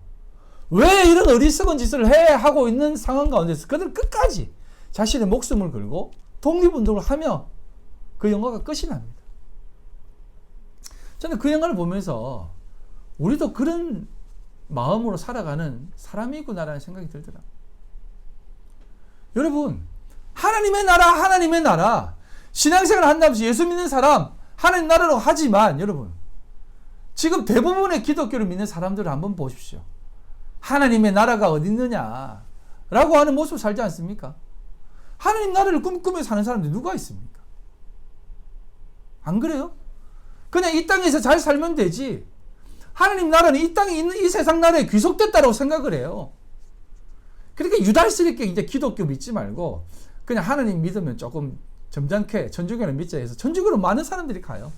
왜 이런 어리석은 짓을 해 하고 있는 상황 가운데서 그들은 끝까지 자신의 목숨을 걸고 독립운동을 하며 그 영화가 끝이 납니다. 저는 그 영화를 보면서 우리도 그런 마음으로 살아가는 사람이구나라는 생각이 들더라고요. 여러분, 하나님의 나라, 신앙생활을 한다면서 예수 믿는 사람, 하나님 나라로 하지만 여러분, 지금 대부분의 기독교를 믿는 사람들을 한번 보십시오. 하나님의 나라가 어디 있느냐라고 하는 모습을 살지 않습니까? 하나님 나라를 꿈꾸며 사는 사람들이 누가 있습니까? 안 그래요? 그냥 이 땅에서 잘 살면 되지. 하나님 나라는 이 땅에 있는 이 세상 나라에 귀속됐다고 생각을 해요. 그러니까 유달스럽게 이제 기독교 믿지 말고 그냥 하나님 믿으면 조금 점잖게 천주교를 믿자 해서 천주교로 많은 사람들이 가요.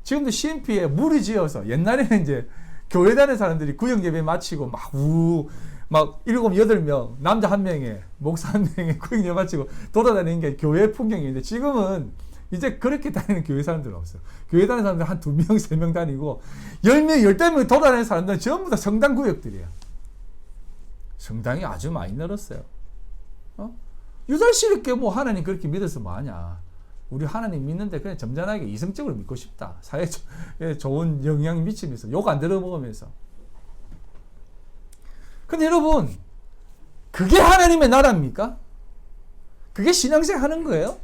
지금도 CMP에 무리지어서 옛날에는 이제 교회 다니는 사람들이 구역 예배 마치고 막 7, 8명, 남자 1명에 목사 1명에 구역 예배 마치고 돌아다니는 게 교회 풍경인데 지금은 이제 그렇게 다니는 교회 사람들은 없어요. 교회 다니는 사람들 한 2명, 3명 다니고 10명, 10명 돌아다니는 사람들은 전부 다 성당 구역들이에요. 성당이 아주 많이 늘었어요. 유달스럽게 하나님 그렇게 믿어서 뭐하냐. 우리 하나님 믿는데 그냥 점잖하게 이성적으로 믿고 싶다. 사회에 좋은 영향 미치면서 욕 안 들어먹으면서. 근데 여러분, 그게 하나님의 나라입니까? 그게 신앙생활 하는 거예요?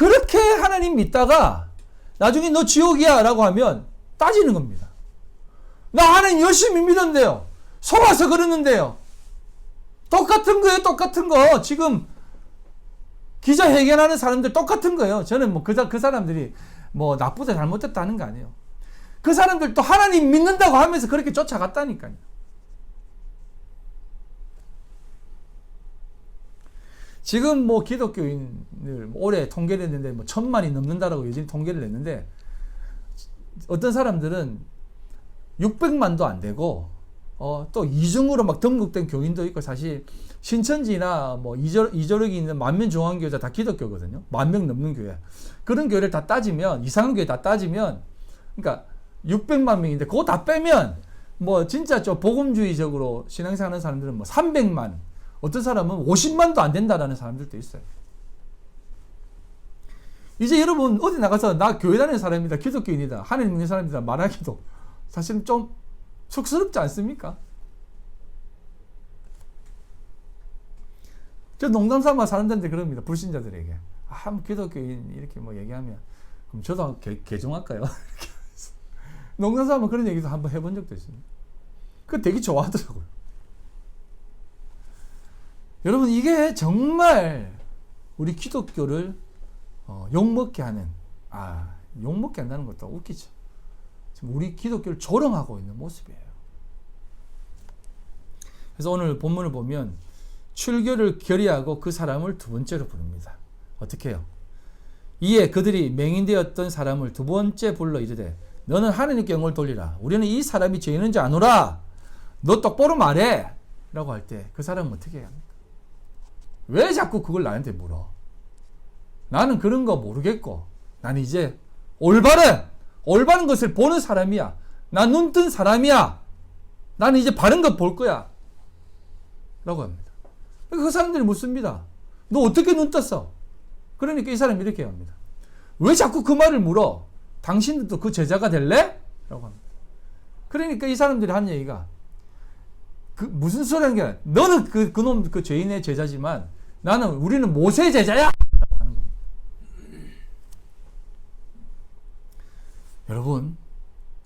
그렇게 하나님 믿다가 나중에 너 지옥이야 라고 하면 따지는 겁니다. 나 하나님 열심히 믿었는데요. 속아서 그러는데요. 똑같은 거예요. 똑같은 거. 지금 기자회견하는 사람들 똑같은 거예요. 저는 뭐 그 사람들이 뭐 나쁘다 잘못됐다 하는 거 아니에요. 그 사람들도 하나님 믿는다고 하면서 그렇게 쫓아갔다니까요. 지금 뭐 기독교인을 올해 통계를 냈는데 뭐 1,000만이 넘는다라고 요즘 통계를 냈는데 어떤 사람들은 600만도 안 되고 또 이중으로 막 등록된 교인도 있고 사실 신천지나 뭐 이저력이 있는 만면중앙교회가 다 기독교거든요. 10,000명 넘는 교회. 그런 교회를 다 따지면 이상한 교회 다 따지면 그러니까 600만 명인데 그거 다 빼면 뭐 진짜 좀 복음주의적으로 신앙생활 하는 사람들은 뭐 300만 어떤 사람은 50만도 안 된다라는 사람들도 있어요. 이제 여러분 어디 나가서 나 교회 다니는 사람이다, 기독교인이다, 하나님 믿는 사람이다 말하기도 사실은 좀 쑥스럽지 않습니까? 저 농담 삼아 사람들한테 그럽니다. 불신자들에게. 기독교인 이렇게 뭐 얘기하면 그럼 저도 개종할까요? 농담 삼아 그런 얘기도 한번 해본 적도 있습니다. 그거 되게 좋아하더라고요. 여러분 이게 정말 우리 기독교를 욕먹게 하는 욕먹게 한다는 것도 웃기죠. 지금 우리 기독교를 조롱하고 있는 모습이에요. 그래서 오늘 본문을 보면 출교를 결의하고 그 사람을 두 번째로 부릅니다. 어떻게 해요? 이에 그들이 맹인되었던 사람을 두 번째 불러 이르되 너는 하나님께 영을 돌리라. 우리는 이 사람이 죄인인지 아노라. 너 똑바로 말해. 라고 할 때 그 사람은 어떻게 해야 합니까? 왜 자꾸 그걸 나한테 물어? 나는 그런 거 모르겠고 나는 이제 올바른 것을 보는 사람이야. 난 눈 뜬 사람이야. 나는 이제 바른 것 볼 거야. 라고 합니다. 그 사람들이 묻습니다. 너 어떻게 눈 떴어? 그러니까 이 사람이 이렇게 합니다. 왜 자꾸 그 말을 물어? 당신들도 그 제자가 될래? 라고 합니다. 그러니까 이 사람들이 한 얘기가 무슨 소리 하는 게 아니라 너는 그놈 그 죄인의 제자지만 우리는 모세 제자야! 라고 하는 겁니다. 여러분,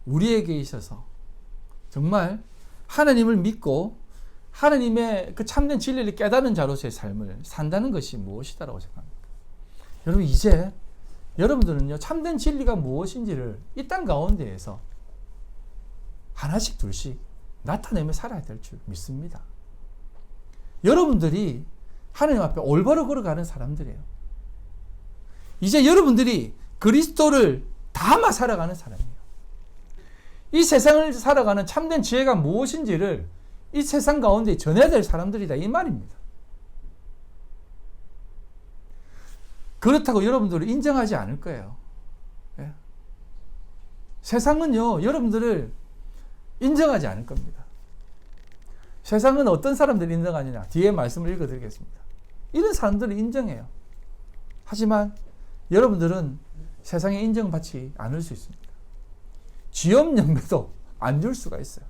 우리에게 있어서 정말 하나님을 믿고 하나님의 그 참된 진리를 깨닫는 자로서의 삶을 산다는 것이 무엇이다라고 생각합니다. 여러분 이제 여러분들은요 참된 진리가 무엇인지를 이 땅 가운데에서 하나씩 둘씩 나타내며 살아야 될 줄 믿습니다. 여러분들이 하나님 앞에 올바로 걸어가는 사람들이에요. 이제 여러분들이 그리스도를 담아 살아가는 사람이에요. 이 세상을 살아가는 참된 지혜가 무엇인지를 이 세상 가운데 전해야 될 사람들이다 이 말입니다. 그렇다고 여러분들을 인정하지 않을 거예요. 예? 세상은요 여러분들을 인정하지 않을 겁니다. 세상은 어떤 사람들을 인정하느냐 뒤에 말씀을 읽어드리겠습니다. 이런 사람들을 인정해요. 하지만 여러분들은 세상에 인정받지 않을 수 있습니다. 쥐업 연배도 안 줄 수가 있어요.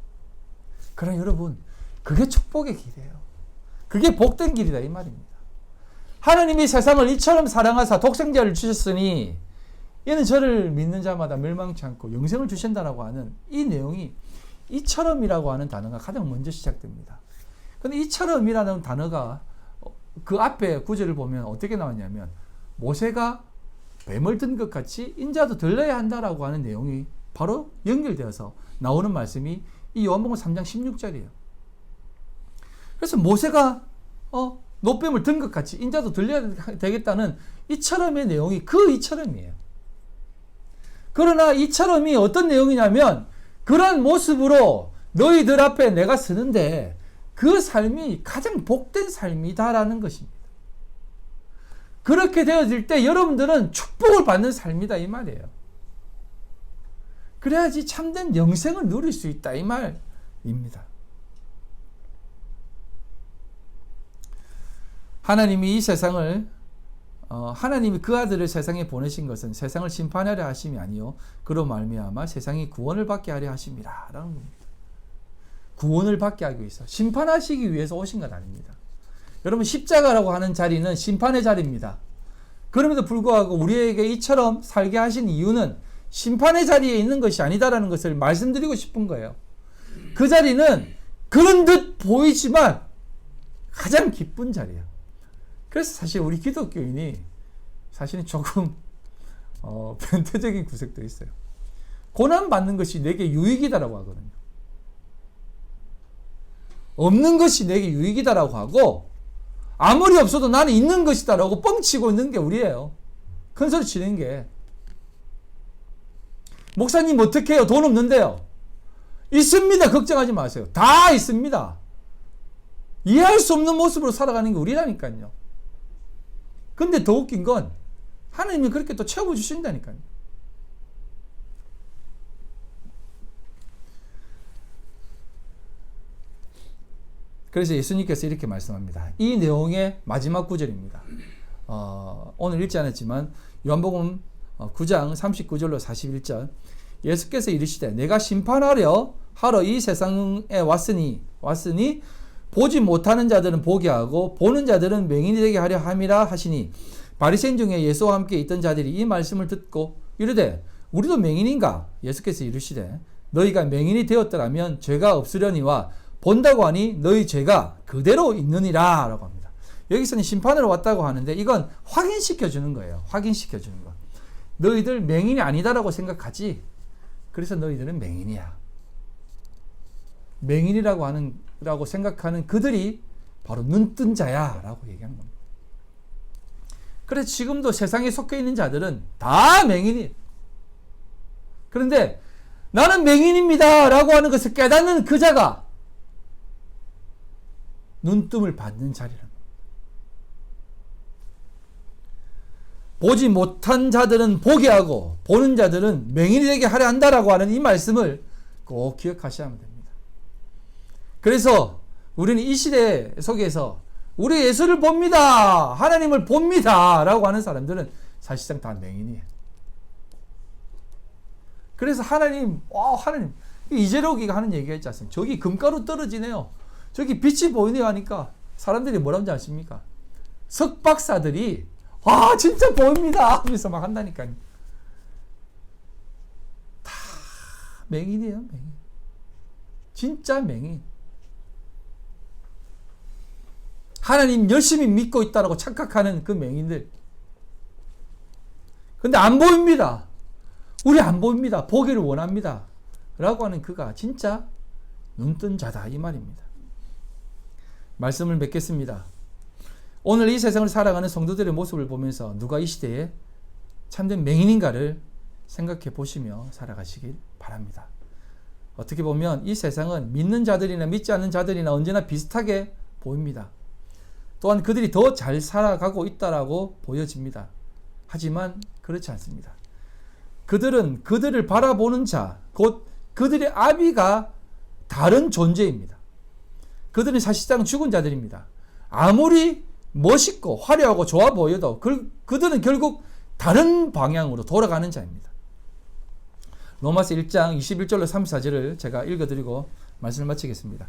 그러나 여러분 그게 축복의 길이에요. 그게 복된 길이다 이 말입니다. 하나님이 세상을 이처럼 사랑하사 독생자를 주셨으니 이는 저를 믿는 자마다 멸망치 않고 영생을 주신다라고 하는 이 내용이 이처럼이라고 하는 단어가 가장 먼저 시작됩니다. 그런데 이처럼이라는 단어가 그 앞에 구절을 보면 어떻게 나왔냐면 모세가 뱀을 든 것 같이 인자도 들려야 한다라고 하는 내용이 바로 연결되어서 나오는 말씀이 이 요한복음 3장 16절이에요. 그래서 모세가 노뱀을 든 것 같이 인자도 들려야 되겠다는 이처럼의 내용이 그 이처럼이에요. 그러나 이처럼이 어떤 내용이냐면 그런 모습으로 너희들 앞에 내가 서는데 그 삶이 가장 복된 삶이다라는 것입니다. 그렇게 되어질 때 여러분들은 축복을 받는 삶이다 이 말이에요. 그래야지 참된 영생을 누릴 수 있다 이 말입니다. 하나님이 이 세상을 하나님이 그 아들을 세상에 보내신 것은 세상을 심판하려 하심이 아니요 그로 말미암아 세상이 구원을 받게 하려 하심이라 라는 겁니다. 구원을 받게 하기 위해서 심판하시기 위해서 오신 건 아닙니다. 여러분 십자가라고 하는 자리는 심판의 자리입니다. 그럼에도 불구하고 우리에게 이처럼 살게 하신 이유는 심판의 자리에 있는 것이 아니다라는 것을 말씀드리고 싶은 거예요. 그 자리는 그런 듯 보이지만 가장 기쁜 자리예요. 그래서 사실 우리 기독교인이 사실은 조금 변태적인 구색도 있어요. 고난받는 것이 내게 유익이다라고 하거든요. 없는 것이 내게 유익이다라고 하고 아무리 없어도 나는 있는 것이다라고 뻥치고 있는 게 우리예요. 큰 소리 치는 게. 목사님 어떻게 해요? 돈 없는데요. 있습니다. 걱정하지 마세요. 다 있습니다. 이해할 수 없는 모습으로 살아가는 게 우리라니까요. 근데 더 웃긴 건 하나님이 그렇게 또 채워주신다니까요. 그래서 예수님께서 이렇게 말씀합니다. 이 내용의 마지막 구절입니다. 오늘 읽지 않았지만 요한복음 9장 39절로 41절 예수께서 이르시되 내가 심판하려 하러 이 세상에 왔으니 보지 못하는 자들은 보게 하고 보는 자들은 맹인이 되게 하려 함이라 하시니 바리새인 중에 예수와 함께 있던 자들이 이 말씀을 듣고 이르되 우리도 맹인인가? 예수께서 이르시되 너희가 맹인이 되었더라면 죄가 없으려니와 본다고 하니 너희 죄가 그대로 있느니라 라고 합니다. 여기서는 심판으로 왔다고 하는데 이건 확인시켜 주는 거예요. 확인시켜 주는 거. 너희들 맹인이 아니다라고 생각하지? 그래서 너희들은 맹인이야. 맹인이라고 생각하는 그들이 바로 눈뜬 자야 라고 얘기한 겁니다. 그래서 지금도 세상에 속해 있는 자들은 다 맹인이에요. 그런데 나는 맹인입니다 라고 하는 것을 깨닫는 그 자가 눈뜸을 받는 자리랍니다. 보지 못한 자들은 보게 하고 보는 자들은 맹인이 되게 하려 한다라고 하는 이 말씀을 꼭 기억하셔야 됩니다. 그래서 우리는 이 시대 속에서 우리 예수를 봅니다. 하나님을 봅니다. 라고 하는 사람들은 사실상 다 맹인이에요. 그래서 하나님 이재록이가 하는 얘기가 있지 않습니까? 저기 금가루 떨어지네요. 저기 빛이 보이네요 하니까 사람들이 뭐라는지 아십니까? 석박사들이 진짜 보입니다 하면서 막 한다니까요. 다 맹인이에요. 맹인. 진짜 맹인. 하나님 열심히 믿고 있다라고 착각하는 그 맹인들. 근데 안 보입니다. 우리 안 보입니다. 보기를 원합니다. 라고 하는 그가 진짜 눈뜬 자다 이 말입니다. 말씀을 맺겠습니다. 오늘 이 세상을 살아가는 성도들의 모습을 보면서 누가 이 시대에 참된 맹인인가를 생각해 보시며 살아가시길 바랍니다. 어떻게 보면 이 세상은 믿는 자들이나 믿지 않는 자들이나 언제나 비슷하게 보입니다. 또한 그들이 더 잘 살아가고 있다라고 보여집니다. 하지만 그렇지 않습니다. 그들은 그들을 바라보는 자, 곧 그들의 아비가 다른 존재입니다. 그들은 사실상 죽은 자들입니다. 아무리 멋있고 화려하고 좋아 보여도 그들은 결국 다른 방향으로 돌아가는 자입니다. 로마서 1장 21절로 34절을 제가 읽어드리고 말씀을 마치겠습니다.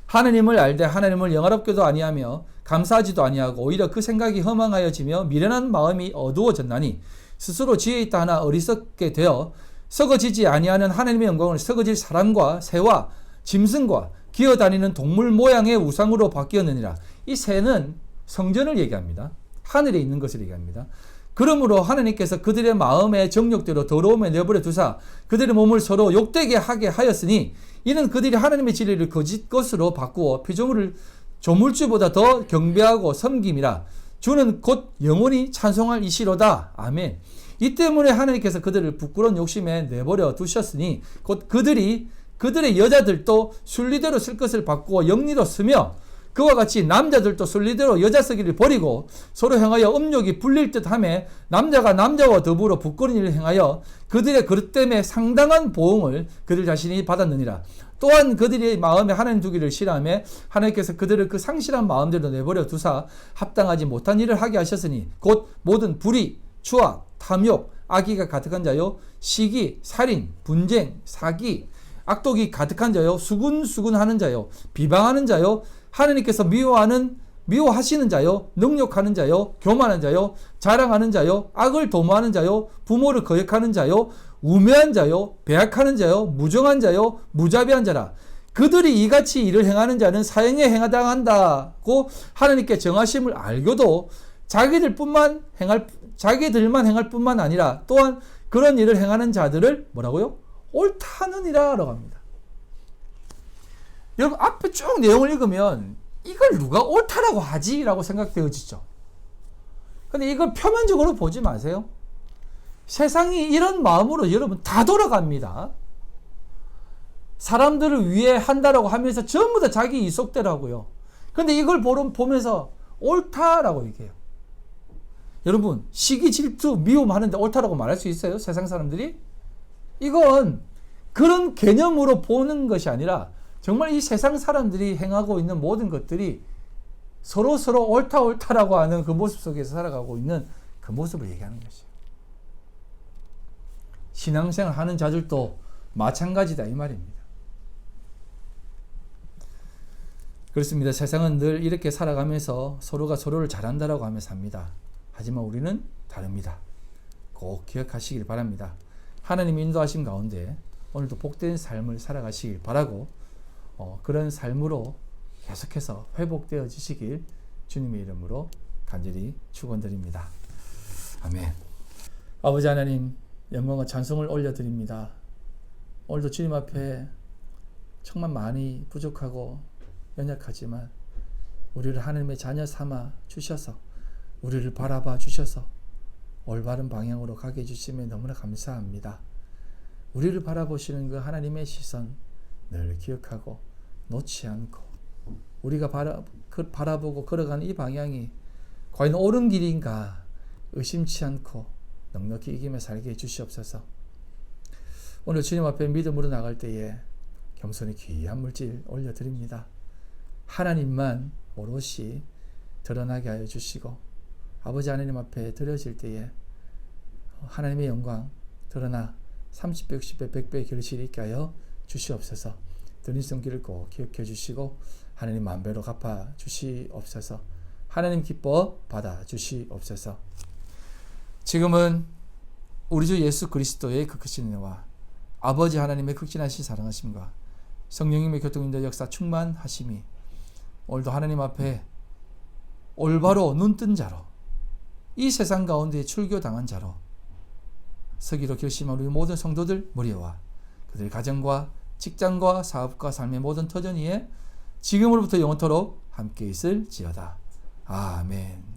하나님을 알되 하나님을 영화롭게도 아니하며 감사하지도 아니하고 오히려 그 생각이 허망하여지며 미련한 마음이 어두워졌나니 스스로 지혜 있다 하나 어리석게 되어 썩어지지 아니하는 하나님의 영광을 썩어질 사람과 새와 짐승과 기어다니는 동물 모양의 우상으로 바뀌었느니라. 이 새는 성전을 얘기합니다. 하늘에 있는 것을 얘기합니다. 그러므로 하나님께서 그들의 마음의 정욕대로 더러움에 내버려 두사 그들의 몸을 서로 욕되게 하게 하였으니 이는 그들이 하나님의 진리를 거짓 것으로 바꾸어 피조물을 조물주보다 더 경배하고 섬김이라. 주는 곧 영원히 찬송할 이시로다. 아멘. 이 때문에 하나님께서 그들을 부끄러운 욕심에 내버려 두셨으니 곧 그들의 여자들도 순리대로 쓸 것을 바꾸어 영리로 쓰며 그와 같이 남자들도 순리대로 여자 쓰기를 버리고 서로 행하여 음욕이 불릴 듯하며 남자가 남자와 더불어 부끄러운 일을 행하여 그들의 그릇 때문에 상당한 보응을 그들 자신이 받았느니라. 또한 그들의 마음에 하나님 두기를 싫어하며 하나님께서 그들을 그 상실한 마음대로 내버려 두사 합당하지 못한 일을 하게 하셨으니 곧 모든 불의, 추악, 탐욕, 악의가 가득한 자요 시기, 살인, 분쟁, 사기, 악독이 가득한 자요 수군수군하는 자요 비방하는 자요 하나님께서 미워하는 미워하시는 자요, 능욕하는 자요, 교만한 자요, 자랑하는 자요, 악을 도모하는 자요, 부모를 거역하는 자요, 우매한 자요, 배약하는 자요, 무정한 자요, 무자비한 자라. 그들이 이같이 일을 행하는 자는 사형에 해당한다고 하나님께 정하심을 알고도 자기들만 행할 뿐만 아니라 또한 그런 일을 행하는 자들을 뭐라고요? 옳다느니라 라고 합니다. 여러분 앞에 쭉 내용을 읽으면 이걸 누가 옳다라고 하지? 라고 생각되어지죠. 근데 이걸 표면적으로 보지 마세요. 세상이 이런 마음으로 여러분 다 돌아갑니다. 사람들을 위해 한다라고 하면서 전부 다 자기 이속대로 하고요. 근데 이걸 보면서 옳다라고 얘기해요. 여러분 시기 질투 미움하는데 옳다라고 말할 수 있어요? 세상 사람들이? 이건 그런 개념으로 보는 것이 아니라 정말 이 세상 사람들이 행하고 있는 모든 것들이 서로 옳다라고 하는 그 모습 속에서 살아가고 있는 그 모습을 얘기하는 것이에요. 신앙생활 하는 자들도 마찬가지다 이 말입니다. 그렇습니다. 세상은 늘 이렇게 살아가면서 서로가 서로를 잘한다라고 하며 삽니다. 하지만 우리는 다릅니다. 꼭 기억하시길 바랍니다. 하나님의 인도하심 가운데 오늘도 복된 삶을 살아가시길 바라고 그런 삶으로 계속해서 회복되어지시길 주님의 이름으로 간절히 축원드립니다. 아멘. 아버지 하나님 영광과 찬송을 올려드립니다. 오늘도 주님 앞에 정말 많이 부족하고 연약하지만 우리를 하나님의 자녀 삼아 주셔서 우리를 바라봐 주셔서 올바른 방향으로 가게 해주시면 너무나 감사합니다. 우리를 바라보시는 그 하나님의 시선 늘 기억하고 놓지 않고 우리가 바라보고 걸어가는 이 방향이 과연 옳은 길인가 의심치 않고 넉넉히 이기며 살게 해주시옵소서. 오늘 주님 앞에 믿음으로 나갈 때에 겸손히 귀한 물질 올려드립니다. 하나님만 오롯이 드러나게 하여 주시고 아버지 하나님 앞에 드려질 때에 하나님의 영광 드러나 30배, 60배, 100배의 결실이 있게 하여 주시옵소서. 드린 손길을 꼭 기억해 주시고 하나님 만배로 갚아 주시옵소서. 하나님 기뻐 받아 주시옵소서. 지금은 우리 주 예수 그리스도의 그 크신 은혜와 아버지 하나님의 극진하신 사랑하심과 성령님의 교통인도 역사 충만하심이 오늘도 하나님 앞에 올바로 눈뜬 자로 이 세상 가운데 출교당한 자로 서기로 결심한 우리 모든 성도들 머리와 그들의 가정과 직장과 사업과 삶의 모든 터전 위에 지금으로부터 영원토록 함께 있을지어다. 아멘.